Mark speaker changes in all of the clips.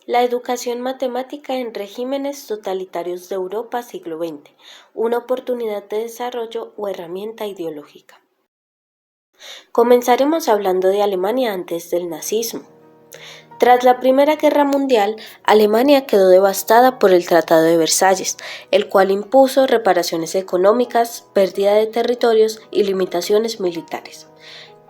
Speaker 1: La educación matemática en regímenes totalitarios de Europa siglo XX, una oportunidad de desarrollo o herramienta ideológica. Comenzaremos hablando de Alemania antes del nazismo. Tras la Primera Guerra Mundial, Alemania quedó devastada por el Tratado de Versalles, el cual impuso reparaciones económicas, pérdida de territorios y limitaciones militares.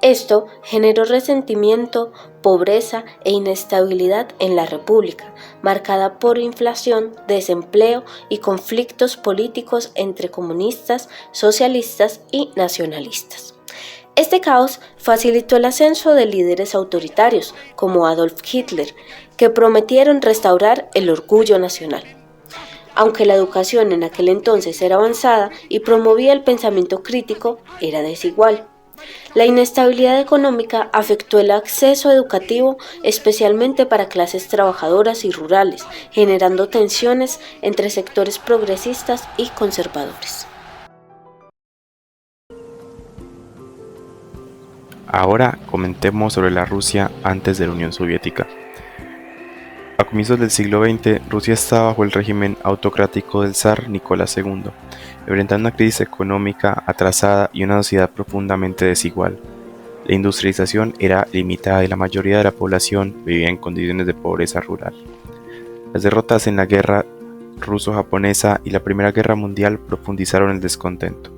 Speaker 1: Esto generó resentimiento, pobreza e inestabilidad en la República, marcada por inflación, desempleo y conflictos políticos entre comunistas, socialistas y nacionalistas. Este caos facilitó el ascenso de líderes autoritarios como Adolf Hitler, que prometieron restaurar el orgullo nacional. Aunque la educación en aquel entonces era avanzada y promovía el pensamiento crítico, era desigual. La inestabilidad económica afectó el acceso educativo, especialmente para clases trabajadoras y rurales, generando tensiones entre sectores progresistas y conservadores.
Speaker 2: Ahora comentemos sobre la Rusia antes de la Unión Soviética. A comienzos del siglo XX, Rusia estaba bajo el régimen autocrático del zar Nicolás II, enfrentando una crisis económica atrasada y una sociedad profundamente desigual. La industrialización era limitada y la mayoría de la población vivía en condiciones de pobreza rural. Las derrotas en la guerra ruso-japonesa y la Primera Guerra Mundial profundizaron el descontento.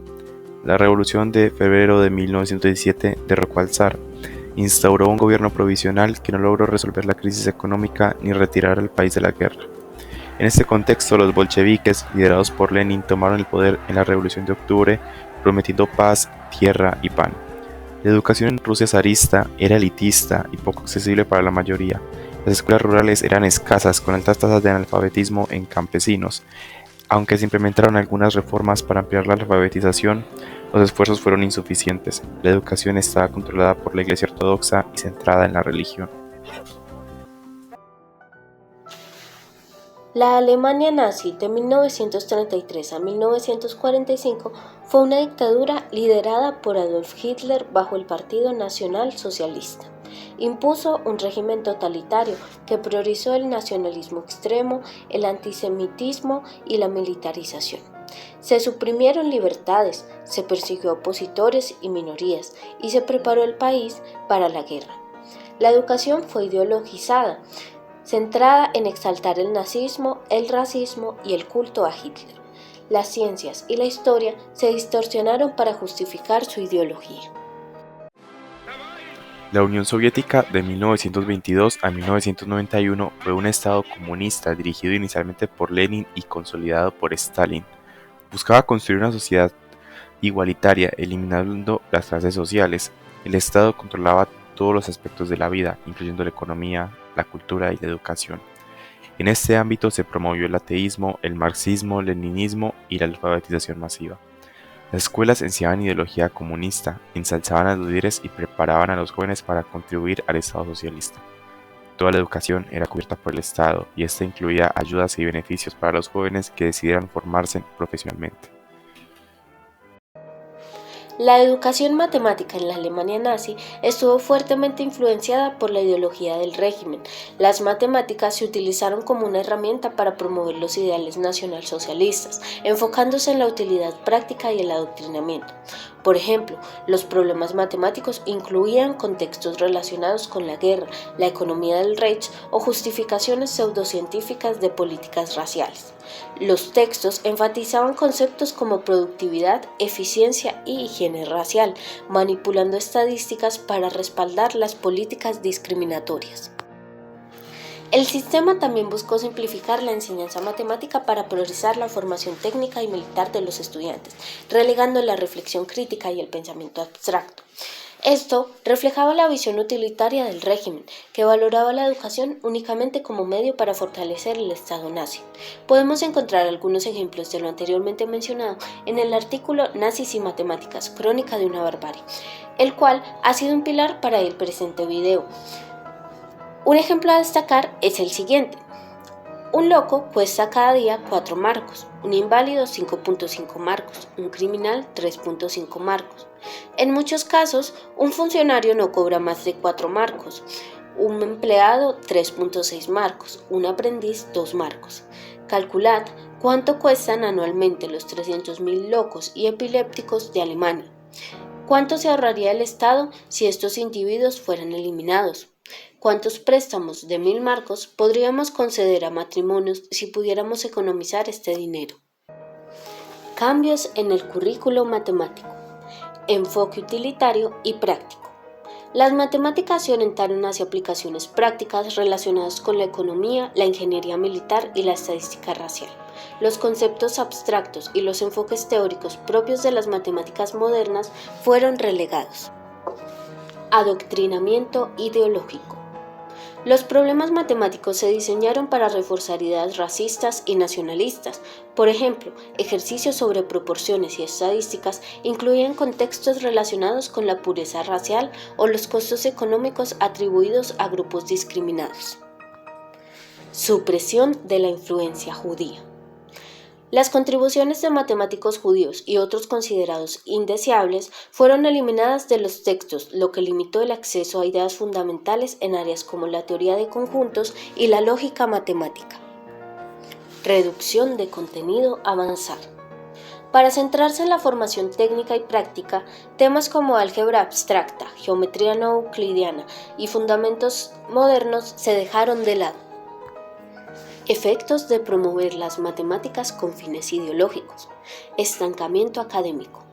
Speaker 2: La Revolución de febrero de 1917 derrocó al zar, instauró un gobierno provisional que no logró resolver la crisis económica ni retirar al país de la guerra. En este contexto, los bolcheviques, liderados por Lenin, tomaron el poder en la Revolución de Octubre, prometiendo paz, tierra y pan. La educación en Rusia zarista era elitista y poco accesible para la mayoría. Las escuelas rurales eran escasas, con altas tasas de analfabetismo en campesinos. Aunque se implementaron algunas reformas para ampliar la alfabetización, los esfuerzos fueron insuficientes. La educación estaba controlada por la Iglesia Ortodoxa y centrada en la religión.
Speaker 1: La Alemania nazi de 1933 a 1945 fue una dictadura liderada por Adolf Hitler bajo el Partido Nacional Socialista. Impuso un régimen totalitario que priorizó el nacionalismo extremo, el antisemitismo y la militarización. Se suprimieron libertades, se persiguió a opositores y minorías y se preparó el país para la guerra. La educación fue ideologizada, centrada en exaltar el nazismo, el racismo y el culto a Hitler. Las ciencias y la historia se distorsionaron para justificar su ideología.
Speaker 2: La Unión Soviética de 1922 a 1991 fue un estado comunista dirigido inicialmente por Lenin y consolidado por Stalin. Buscaba construir una sociedad igualitaria, eliminando las clases sociales. El Estado controlaba todos los aspectos de la vida, incluyendo la economía, la cultura y la educación. En este ámbito se promovió el ateísmo, el marxismo, leninismo y la alfabetización masiva. Las escuelas enseñaban ideología comunista, ensalzaban a los líderes y preparaban a los jóvenes para contribuir al Estado socialista. Toda la educación era cubierta por el Estado y esta incluía ayudas y beneficios para los jóvenes que decidieran formarse profesionalmente.
Speaker 1: La educación matemática en la Alemania nazi estuvo fuertemente influenciada por la ideología del régimen. Las matemáticas se utilizaron como una herramienta para promover los ideales nacionalsocialistas, enfocándose en la utilidad práctica y el adoctrinamiento. Por ejemplo, los problemas matemáticos incluían contextos relacionados con la guerra, la economía del Reich o justificaciones pseudocientíficas de políticas raciales. Los textos enfatizaban conceptos como productividad, eficiencia y higiene racial, manipulando estadísticas para respaldar las políticas discriminatorias. El sistema también buscó simplificar la enseñanza matemática para priorizar la formación técnica y militar de los estudiantes, relegando la reflexión crítica y el pensamiento abstracto. Esto reflejaba la visión utilitaria del régimen, que valoraba la educación únicamente como medio para fortalecer el Estado nazi. Podemos encontrar algunos ejemplos de lo anteriormente mencionado en el artículo Nazis y Matemáticas, Crónica de una barbarie, el cual ha sido un pilar para el presente video. Un ejemplo a destacar es el siguiente. Un loco cuesta cada día 4 marcos, un inválido 5.5 marcos, un criminal 3.5 marcos. En muchos casos, un funcionario no cobra más de 4 marcos. Un empleado 3.6 marcos, un aprendiz 2 marcos. Calculad cuánto cuestan anualmente los 300.000 locos y epilépticos de Alemania. ¿Cuánto se ahorraría el Estado si estos individuos fueran eliminados? ¿Cuántos préstamos de 1.000 marcos podríamos conceder a matrimonios si pudiéramos economizar este dinero? Cambios en el currículo matemático. Enfoque utilitario y práctico. Las matemáticas se orientaron hacia aplicaciones prácticas relacionadas con la economía, la ingeniería militar y la estadística racial. Los conceptos abstractos y los enfoques teóricos propios de las matemáticas modernas fueron relegados. Adoctrinamiento ideológico. Los problemas matemáticos se diseñaron para reforzar ideas racistas y nacionalistas. Por ejemplo, ejercicios sobre proporciones y estadísticas incluían contextos relacionados con la pureza racial o los costos económicos atribuidos a grupos discriminados. Supresión de la influencia judía. Las contribuciones de matemáticos judíos y otros considerados indeseables fueron eliminadas de los textos, lo que limitó el acceso a ideas fundamentales en áreas como la teoría de conjuntos y la lógica matemática. Reducción de contenido avanzado. Para centrarse en la formación técnica y práctica, temas como álgebra abstracta, geometría no euclidiana y fundamentos modernos se dejaron de lado. Efectos de promover las matemáticas con fines ideológicos. Estancamiento académico.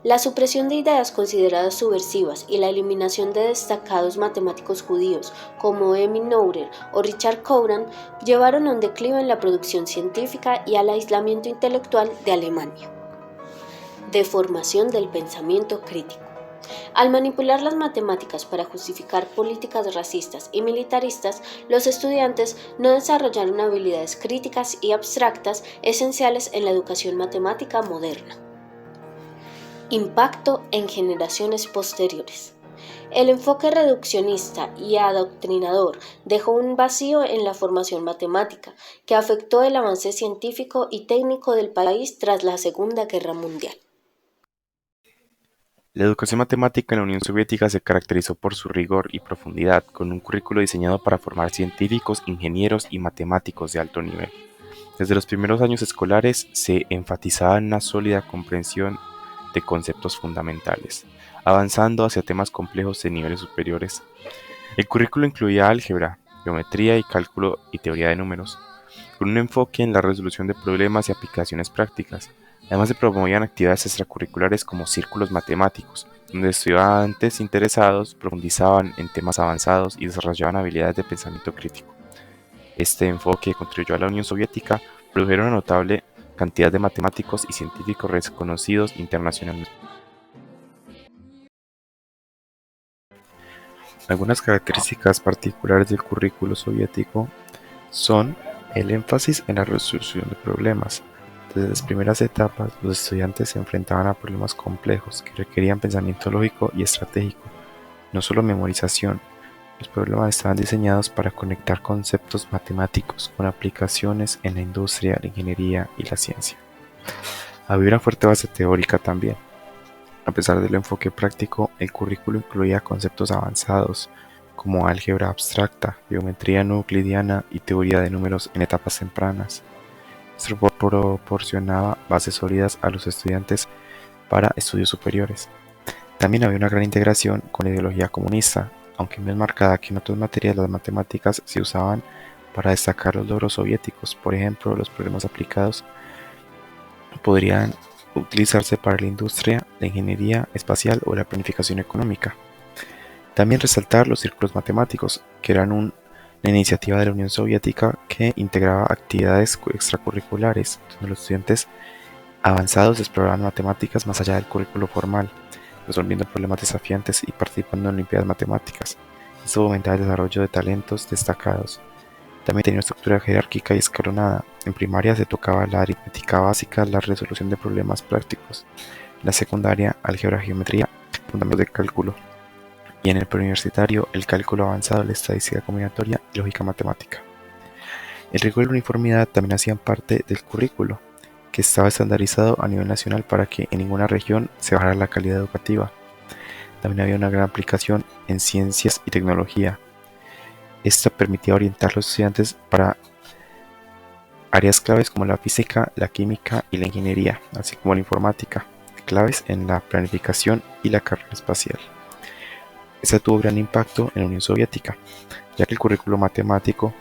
Speaker 1: La supresión de ideas consideradas subversivas y la eliminación de destacados matemáticos judíos como Emil Noether o Richard Courant llevaron a un declive en la producción científica y al aislamiento intelectual de Alemania. Deformación del pensamiento crítico. Al manipular las matemáticas para justificar políticas racistas y militaristas, los estudiantes no desarrollaron habilidades críticas y abstractas esenciales en la educación matemática moderna. Impacto en generaciones posteriores. El enfoque reduccionista y adoctrinador dejó un vacío en la formación matemática que afectó el avance científico y técnico del país tras la Segunda Guerra Mundial.
Speaker 2: La educación matemática en la Unión Soviética se caracterizó por su rigor y profundidad, con un currículo diseñado para formar científicos, ingenieros y matemáticos de alto nivel. Desde los primeros años escolares se enfatizaba en una sólida comprensión de conceptos fundamentales, avanzando hacia temas complejos de niveles superiores. El currículo incluía álgebra, geometría y cálculo y teoría de números, con un enfoque en la resolución de problemas y aplicaciones prácticas. Además se promovían actividades extracurriculares como círculos matemáticos, donde estudiantes interesados profundizaban en temas avanzados y desarrollaban habilidades de pensamiento crítico. Este enfoque contribuyó a la Unión Soviética, produjeron una notable cantidad de matemáticos y científicos reconocidos internacionalmente. Algunas características particulares del currículo soviético son el énfasis en la resolución de problemas. Desde las primeras etapas, los estudiantes se enfrentaban a problemas complejos que requerían pensamiento lógico y estratégico, no solo memorización. Los problemas estaban diseñados para conectar conceptos matemáticos con aplicaciones en la industria, la ingeniería y la ciencia. Había una fuerte base teórica también. A pesar del enfoque práctico, el currículo incluía conceptos avanzados como álgebra abstracta, geometría no euclidiana y teoría de números en etapas tempranas. Esto proporcionaba bases sólidas a los estudiantes para estudios superiores. También había una gran integración con la ideología comunista, aunque menos marcada que en otras materias. Las matemáticas se usaban para destacar los logros soviéticos. Por ejemplo, los problemas aplicados podrían utilizarse para la industria, la ingeniería espacial o la planificación económica. También resaltar los círculos matemáticos, que eran una iniciativa de la Unión Soviética que integraba actividades extracurriculares, donde los estudiantes avanzados exploraban matemáticas más allá del currículo formal, resolviendo problemas desafiantes y participando en olimpiadas matemáticas. Esto fomentaba el desarrollo de talentos destacados. También tenía una estructura jerárquica y escalonada. En primaria se tocaba la aritmética básica, la resolución de problemas prácticos. En la secundaria, álgebra, geometría, fundamentos de cálculo. Y en el preuniversitario, el cálculo avanzado, la estadística combinatoria y lógica matemática. El rigor y la uniformidad también hacían parte del currículo, que estaba estandarizado a nivel nacional para que en ninguna región se bajara la calidad educativa. También había una gran aplicación en ciencias y tecnología. Esta permitía orientar a los estudiantes para áreas claves como la física, la química y la ingeniería, así como la informática, claves en la planificación y la carrera espacial. Esta tuvo gran impacto en la Unión Soviética, ya que el currículo matemático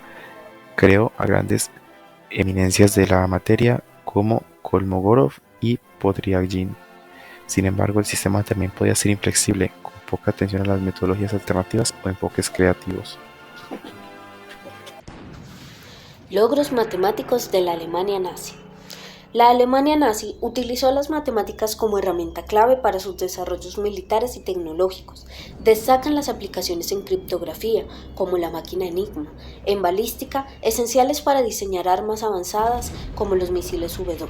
Speaker 2: creó a grandes eminencias de la materia como Kolmogorov y Podryagin. Sin embargo, el sistema también podía ser inflexible, con poca atención a las metodologías alternativas o enfoques creativos.
Speaker 1: Logros matemáticos de la Alemania nazi. La Alemania nazi utilizó las matemáticas como herramienta clave para sus desarrollos militares y tecnológicos. Destacan las aplicaciones en criptografía, como la máquina Enigma, en balística, esenciales para diseñar armas avanzadas como los misiles V2.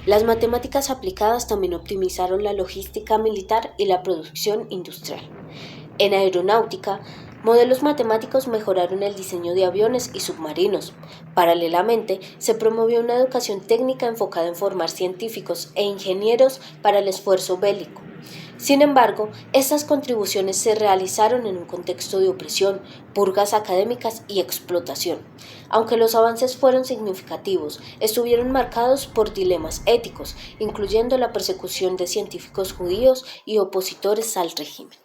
Speaker 1: Las matemáticas aplicadas también optimizaron la logística militar y la producción industrial. En aeronáutica, modelos matemáticos mejoraron el diseño de aviones y submarinos. Paralelamente, se promovió una educación técnica enfocada en formar científicos e ingenieros para el esfuerzo bélico. Sin embargo, estas contribuciones se realizaron en un contexto de opresión, purgas académicas y explotación. Aunque los avances fueron significativos, estuvieron marcados por dilemas éticos, incluyendo la persecución de científicos judíos y opositores al régimen.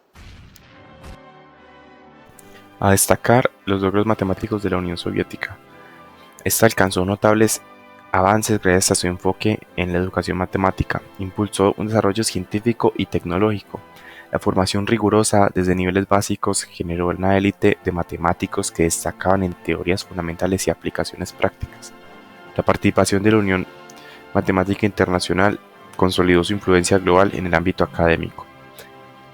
Speaker 2: A destacar los logros matemáticos de la Unión Soviética. Esta alcanzó notables avances gracias a su enfoque en la educación matemática, impulsó un desarrollo científico y tecnológico. La formación rigurosa desde niveles básicos generó una élite de matemáticos que destacaban en teorías fundamentales y aplicaciones prácticas. La participación de la Unión Matemática Internacional consolidó su influencia global en el ámbito académico.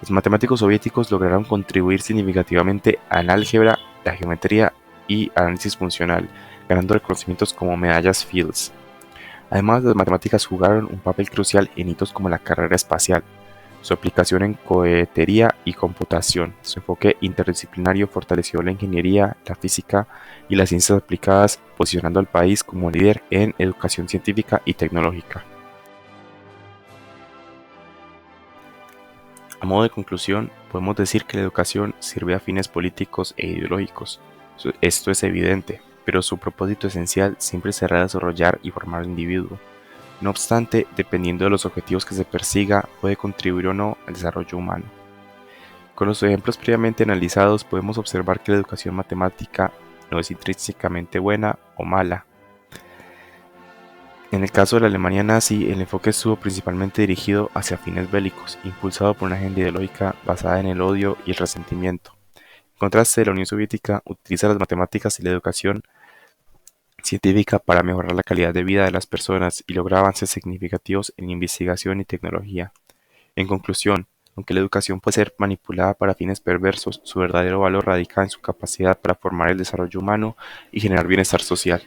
Speaker 2: Los matemáticos soviéticos lograron contribuir significativamente al álgebra, la geometría y análisis funcional, ganando reconocimientos como medallas Fields. Además, las matemáticas jugaron un papel crucial en hitos como la carrera espacial, su aplicación en cohetería y computación. Su enfoque interdisciplinario fortaleció la ingeniería, la física y las ciencias aplicadas, posicionando al país como líder en educación científica y tecnológica. A modo de conclusión, podemos decir que la educación sirve a fines políticos e ideológicos. Esto es evidente, pero su propósito esencial siempre será desarrollar y formar al individuo. No obstante, dependiendo de los objetivos que se persiga, puede contribuir o no al desarrollo humano. Con los ejemplos previamente analizados, podemos observar que la educación matemática no es intrínsecamente buena o mala. En el caso de la Alemania nazi, el enfoque estuvo principalmente dirigido hacia fines bélicos, impulsado por una agenda ideológica basada en el odio y el resentimiento. En contraste, la Unión Soviética utiliza las matemáticas y la educación científica para mejorar la calidad de vida de las personas y logra avances significativos en investigación y tecnología. En conclusión, aunque la educación puede ser manipulada para fines perversos, su verdadero valor radica en su capacidad para formar el desarrollo humano y generar bienestar social.